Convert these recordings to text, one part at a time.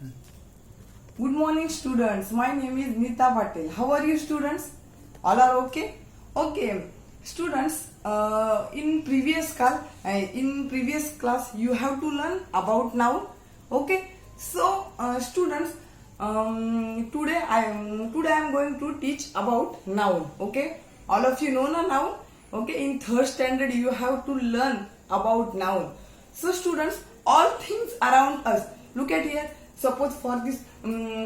Good morning, students. My name is Nita Patel. How are you, students? All are okay? Okay, students. In previous class, you have to learn about noun. Okay. So, students, today I am going to teach about noun. Okay. All of you know noun. Okay. In third standard, you have to learn about noun. So, students, all things around us. Look at here. Suppose for this,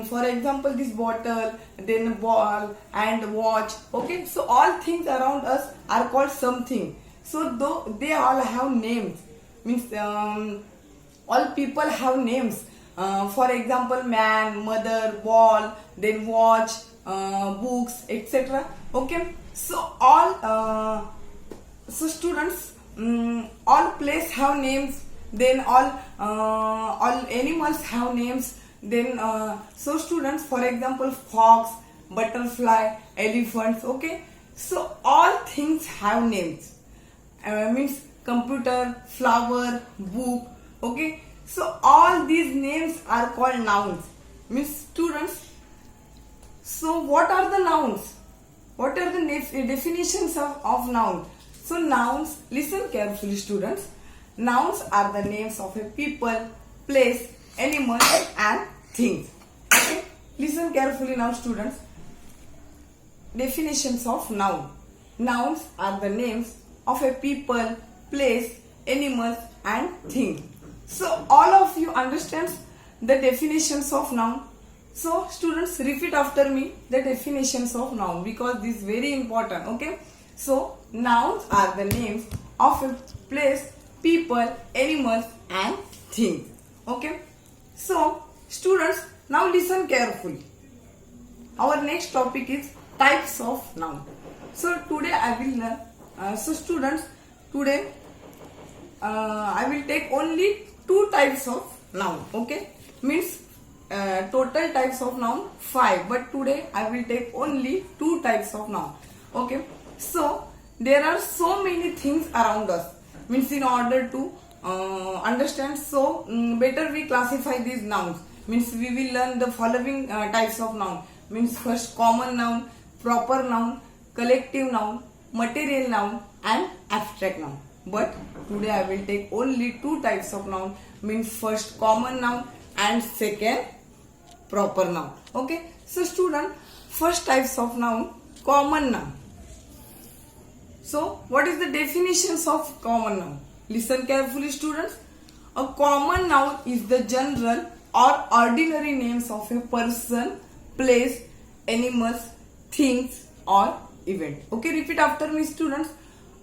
for example, this bottle, then ball and watch. Okay, so all things around us are called something. So though they all have names, means all people have names. For example, man, mother, ball, then watch, books, etc. Okay, so so students, all place have names. Then all animals have names. Then so students, for example, fox, butterfly, elephants. Okay, so all things have names. Means computer, flower, book. Okay, so all these names are called nouns. Means students, so what are the nouns? What are the definitions of noun? So nouns, listen carefully, students. Nouns are the names of a people, place, animal and things. Okay? Listen carefully now, students. Definitions of noun. Nouns are the names of a people, place, animals and things. So all of you understand the definitions of noun. So students, repeat after me the definitions of noun, because this is very important. Okay. So nouns are the names of a place, people, animals and things. Okay. So students, now listen carefully. Our next topic is types of noun. So today I will learn. So students, today I will take only 2 types of noun. Okay. Means total types of noun 5. But today I will take only 2 types of noun. Okay. So there are so many things around us. Means in order to understand, so better we classify these nouns. Means we will learn the following types of noun. Means first common noun, proper noun, collective noun, material noun and abstract noun. But today I will take only 2 types of noun. Means first common noun and second proper noun. Okay. So student, first types of noun, common noun. So, what is the definitions of common noun? Listen carefully, students. A common noun is the general or ordinary names of a person, place, animals, things or event. Okay, repeat after me, students.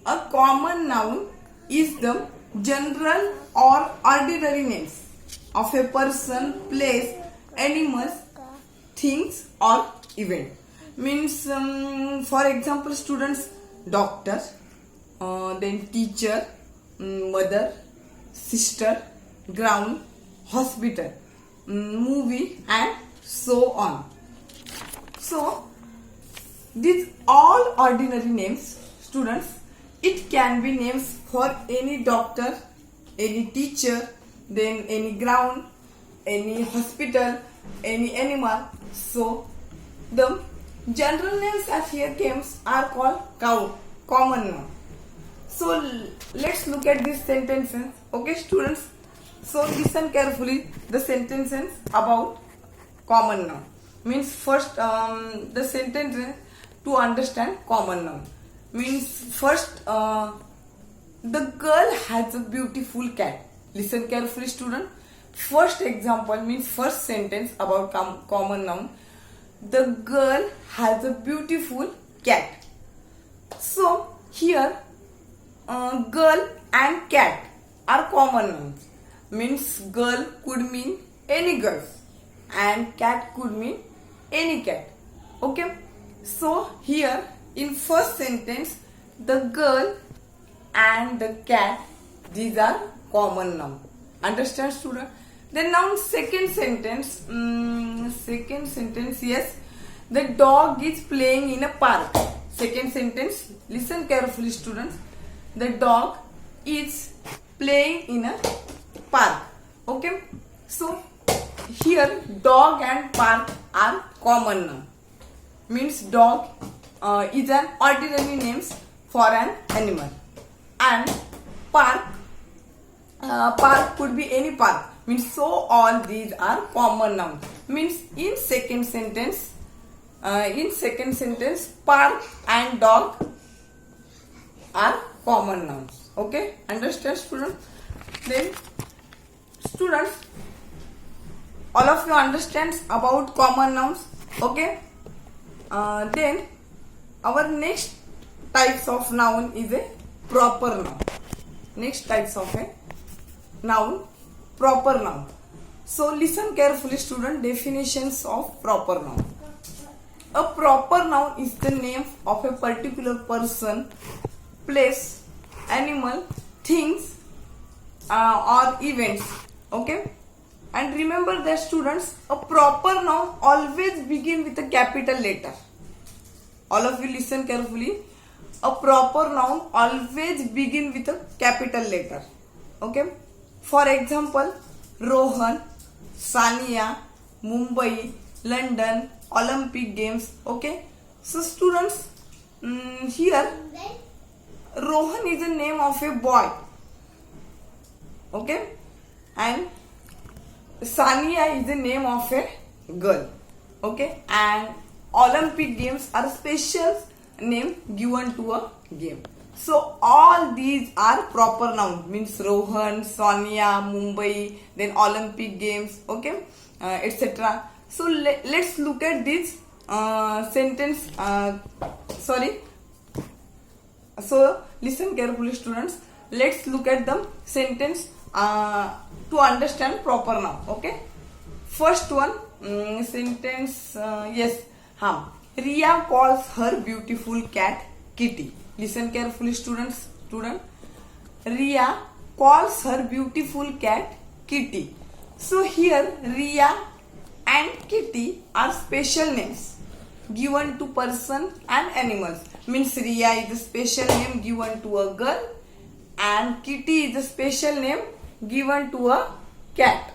A common noun is the general or ordinary names of a person, place, animals, things or event. Means, for example, students, doctor, then teacher, mother, sister, ground, hospital, movie and so on. So these all ordinary names, students. It can be names for any doctor, any teacher, then any ground, any hospital, any animal. So the general names as here comes are called common noun. So let's look at these sentences. Okay, students. So listen carefully the sentences about common noun. Means first the sentences to understand common noun. Means first the girl has a beautiful cat. Listen carefully, student. First example means first sentence about common noun. The girl has a beautiful cat. So here girl and cat are common nouns. Means girl could mean any girl and cat could mean any cat. Okay. So here in first sentence, the girl and the cat, these are common nouns. Understand, student? Then now second sentence, yes, the dog is playing in a park. Second sentence, listen carefully, students. The dog is playing in a park. Okay. So here dog and park are common noun. Means dog is an ordinary name for an animal, and park could be any park. Means so all these are common nouns. Means in second sentence, park and dog are common nouns. Okay, understand, students? Then students, all of you understands about common nouns. Okay, then our next types of noun is a proper noun. Next types of a noun, proper noun. So listen carefully, student. Definitions of proper noun. A proper noun is the name of a particular person, place, animal, things, or events. Okay, and remember that, students, a proper noun always begin with a capital letter. All of you listen carefully. A proper noun always begin with a capital letter. Okay. For example, Rohan, Sania, Mumbai, London, Olympic Games. Okay. So students, here Rohan is the name of a boy. Okay. And Sania is the name of a girl. Okay. And Olympic Games are special name given to a game. So all these are proper nouns. Means Rohan, Sonia, Mumbai, then Olympic Games. Okay, etc. So let's look at this sentence. So listen carefully, students. Let's look at the sentence to understand proper noun. Okay. First one sentence. Yes. Riya calls her beautiful cat Kitty. Listen carefully, students. Riya calls her beautiful cat Kitty. So here Riya and Kitty are special names given to person and animals. Means Riya is a special name given to a girl, and Kitty is a special name given to a cat.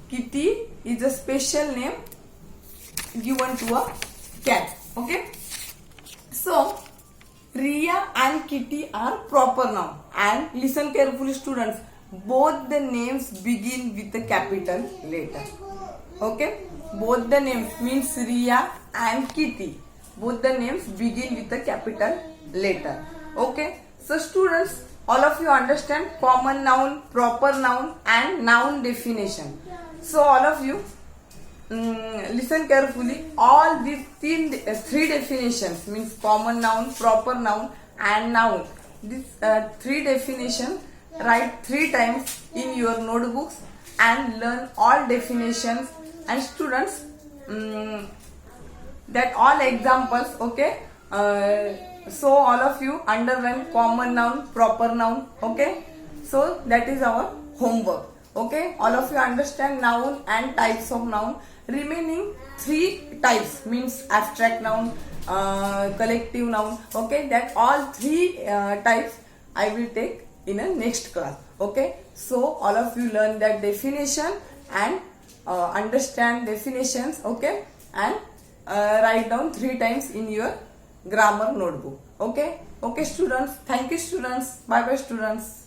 Kitty is a special name given to a cat. Okay. So Riya and Kitty are proper noun, and listen carefully, students. Both the names begin with a capital letter. Okay, both the names means Riya and Kitty. Both the names begin with a capital letter. Okay, so students, all of you understand common noun, proper noun, and noun definition. So all of you listen carefully. All these three definitions means common noun, proper noun, and noun. These three definitions write 3 times in your notebooks and learn all definitions. And students, that all examples. Okay. So all of you underline common noun, proper noun. Okay. So that is our homework. Okay. All of you understand noun and types of noun. Remaining 3 types means abstract noun, collective noun. Okay, that all 3 types I will take in a next class. Okay, so all of you learn that definition and understand definitions. Okay, and write down 3 times in your grammar notebook. Okay, students. Thank you, students. Bye bye, students.